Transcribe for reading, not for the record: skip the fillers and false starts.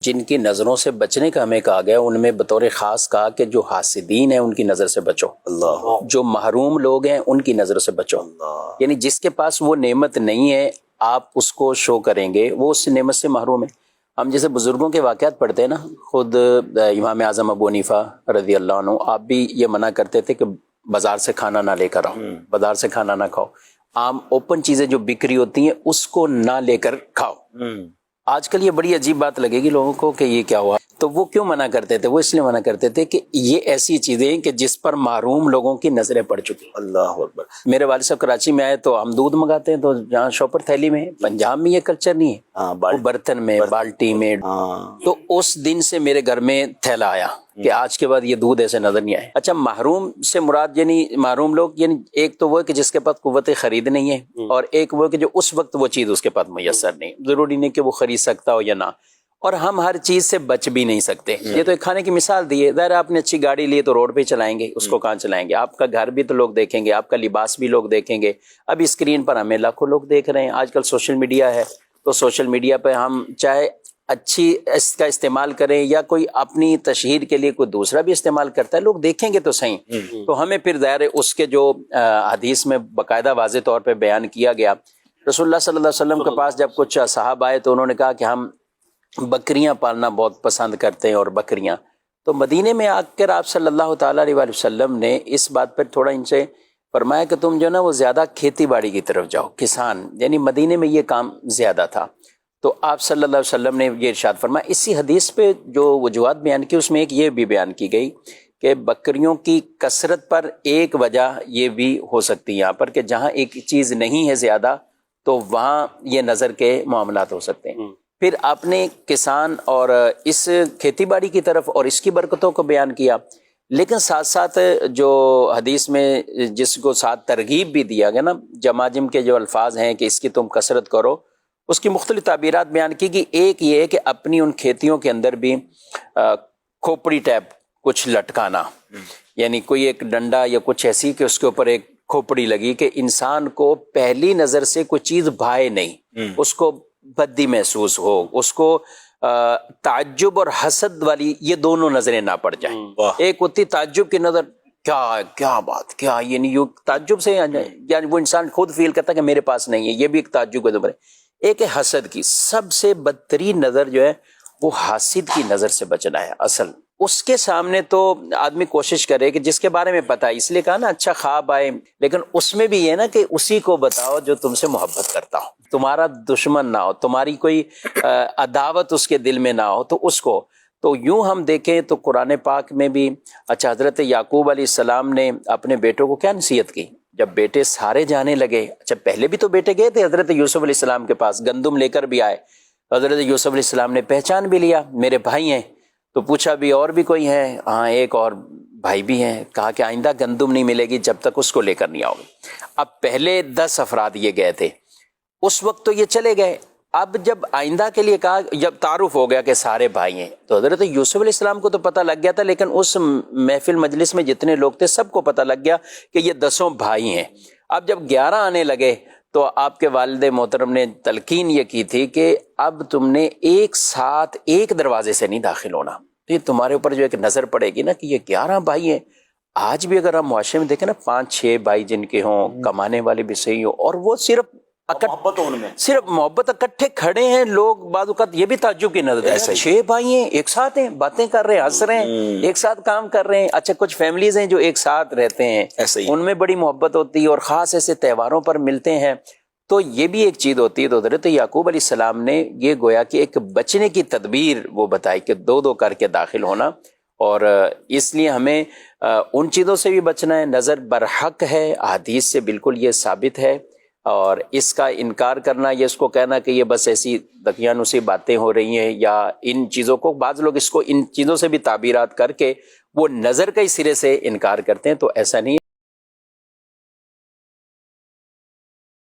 جن کی نظروں سے بچنے کا ہمیں کہا گیا ان میں بطور خاص کہا کہ جو حاسدین ہیں ان کی نظر سے بچو، اللہ، جو محروم لوگ ہیں ان کی نظر سے بچو، اللہ، یعنی جس کے پاس وہ نعمت نہیں ہے آپ اس کو شو کریں گے وہ اس نعمت سے محروم ہے۔ ہم جیسے بزرگوں کے واقعات پڑھتے ہیں نا، خود امام اعظم ابو حنیفہ رضی اللہ عنہ آپ بھی یہ منع کرتے تھے کہ بازار سے کھانا نہ لے کر آؤ، بازار سے کھانا نہ کھاؤ، عام اوپن چیزیں جو بکری ہوتی ہیں اس کو نہ لے کر کھاؤ۔ آج کل یہ بڑی عجیب بات لگے گی لوگوں کو کہ یہ کیا ہوا، تو وہ کیوں منع کرتے تھے؟ وہ اس لیے منع کرتے تھے کہ یہ ایسی چیزیں کہ جس پر محروم لوگوں کی نظریں پڑ چکی۔ اللہ اکبر۔ میرے والد صاحب کراچی میں آئے تو ہم دودھ منگاتے ہیں تو جہاں شاپر تھیلی میں، پنجاب میں یہ کلچر نہیں ہے، وہ برتن میں، بالٹی میں۔ تو اس دن سے میرے گھر میں تھیلا آیا کہ آج کے بعد یہ دودھ ایسے نظر نہیں آئے۔ اچھا، محروم سے مراد یعنی محروم لوگ یعنی ایک تو وہ کہ جس کے پاس قوت خرید نہیں ہے، اور ایک وہ کہ جو اس وقت وہ چیز اس کے پاس میسر نہیں، ضروری نہیں کہ وہ خرید سکتا ہو یا نہ، اور ہم ہر چیز سے بچ بھی نہیں سکتے۔ یہ تو ایک کھانے کی مثال دی ہے، ظاہر آپ نے اچھی گاڑی لی تو روڈ پہ چلائیں گے، اس کو کہاں چلائیں گے؟ آپ کا گھر بھی تو لوگ دیکھیں گے، آپ کا لباس بھی لوگ دیکھیں گے۔ اب اسکرین پر ہمیں لاکھوں لوگ دیکھ رہے ہیں، آج کل سوشل میڈیا ہے تو سوشل میڈیا پہ ہم چاہے اچھی اس کا استعمال کریں یا کوئی اپنی تشہیر کے لیے کوئی دوسرا بھی استعمال کرتا ہے، لوگ دیکھیں گے تو صحیح۔ تو ہمیں پھر ظاہر اس کے جو حدیث میں باقاعدہ واضح طور پہ بیان کیا گیا، رسول اللہ صلی اللہ علیہ وسلم کے پاس جب کچھ صحابہ آئے تو انہوں نے کہا کہ ہم بکریاں پالنا بہت پسند کرتے ہیں، اور بکریاں، تو مدینے میں آ کر آپ صلی اللہ تعالیٰ علیہ وسلم نے اس بات پر تھوڑا ان سے فرمایا کہ تم جو نا وہ زیادہ کھیتی باڑی کی طرف جاؤ، کسان، یعنی مدینے میں یہ کام زیادہ تھا۔ تو آپ صلی اللہ علیہ وسلم نے یہ ارشاد فرمایا۔ اسی حدیث پہ جو وجوہات بیان کی اس میں ایک یہ بھی بیان کی گئی کہ بکریوں کی کثرت پر ایک وجہ یہ بھی ہو سکتی ہے یہاں پر کہ جہاں ایک چیز نہیں ہے زیادہ تو وہاں یہ نظر کے معاملات ہو سکتے ہیں۔ پھر آپ نے کسان اور اس کھیتی باڑی کی طرف اور اس کی برکتوں کو بیان کیا، لیکن ساتھ ساتھ جو حدیث میں جس کو ساتھ ترغیب بھی دیا گیا نا، جماجم کے جو الفاظ ہیں کہ اس کی تم کثرت کرو، اس کی مختلف تعبیرات بیان کی گئی۔ ایک یہ ہے کہ اپنی ان کھیتیوں کے اندر بھی کھوپڑی ٹائپ کچھ لٹکانا، یعنی کوئی ایک ڈنڈا یا کچھ ایسی کہ اس کے اوپر ایک کھوپڑی لگی کہ انسان کو پہلی نظر سے کوئی چیز بھائے نہیں، اس کو بدی محسوس ہو، اس کو تعجب اور حسد والی یہ دونوں نظریں نہ پڑ جائیں۔ ایک ہوتی تعجب کی نظر، کیا بات، کیا، یعنی یہ تعجب سے یعنی وہ انسان خود فیل کرتا ہے کہ میرے پاس نہیں ہے، یہ بھی ایک تعجب کا نظر ہے۔ ایک ہے حسد کی، سب سے بدترین نظر جو ہے وہ حاسد کی نظر سے بچنا ہے اصل۔ اس کے سامنے تو آدمی کوشش کرے کہ جس کے بارے میں پتا ہے، اس لیے کہا نا اچھا خواب آئے، لیکن اس میں بھی یہ نا کہ اسی کو بتاؤ جو تم سے محبت کرتا ہو، تمہارا دشمن نہ ہو، تمہاری کوئی عداوت اس کے دل میں نہ ہو، تو اس کو تو یوں ہم دیکھیں تو قرآن پاک میں بھی اچھا حضرت یعقوب علیہ السلام نے اپنے بیٹوں کو کیا نصیحت کی جب بیٹے سارے جانے لگے؟ اچھا پہلے بھی تو بیٹے گئے تھے حضرت یوسف علیہ السلام کے پاس، گندم لے کر بھی آئے، حضرت یوسف علیہ السلام نے پہچان بھی لیا میرے بھائی ہیں، تو پوچھا بھی اور بھی کوئی ہے؟ ہاں ایک اور بھائی بھی ہیں۔ کہا کہ آئندہ گندم نہیں ملے گی جب تک اس کو لے کر نہیں آؤ گے۔ اب پہلے 10 افراد یہ گئے تھے، اس وقت تو یہ چلے گئے، اب جب آئندہ کے لیے کہا، جب تعارف ہو گیا کہ سارے بھائی ہیں، تو حضرت یوسف علیہ السلام کو تو پتہ لگ گیا تھا، لیکن اس محفل مجلس میں جتنے لوگ تھے سب کو پتہ لگ گیا کہ یہ 10 بھائی ہیں۔ اب جب 11 آنے لگے تو آپ کے والد محترم نے تلقین یہ کی تھی کہ اب تم نے ایک ساتھ ایک دروازے سے نہیں داخل ہونا، تو یہ تمہارے اوپر جو ایک نظر پڑے گی نا کہ یہ 11 بھائی ہیں۔ آج بھی اگر ہم معاشرے میں دیکھیں نا 5-6 بھائی جن کے ہوں، کمانے والے بھی صحیح ہوں، اور وہ صرف محبت اکٹھے کھڑے ہیں، لوگ بعض اوقات یہ بھی تعجب کی نظر ہے، 6 بھائی ہیں ایک ساتھ ہیں، باتیں کر رہے ہیں، ہنس رہے ہیں، ایک ساتھ کام کر رہے ہیں۔ اچھا کچھ فیملیز ہیں جو ایک ساتھ رہتے ہیں، ان میں بڑی محبت ہوتی ہے اور خاص ایسے تہواروں پر ملتے ہیں، تو یہ بھی ایک چیز ہوتی ہے۔ تو حضرت یعقوب علیہ السلام نے یہ گویا کہ ایک بچنے کی تدبیر وہ بتائی کہ 2 کر کے داخل ہونا، اور اس لیے ہمیں ان چیزوں سے بھی بچنا ہے۔ نظر برحق ہے، احادیث سے بالکل یہ ثابت ہے، اور اس کا انکار کرنا یا اس کو کہنا کہ یہ بس ایسی دقیانوسی باتیں ہو رہی ہیں، یا ان چیزوں کو بعض لوگ اس کو ان چیزوں سے بھی تعبیرات کر کے وہ نظر کا ہی سرے سے انکار کرتے ہیں، تو ایسا نہیں ہے۔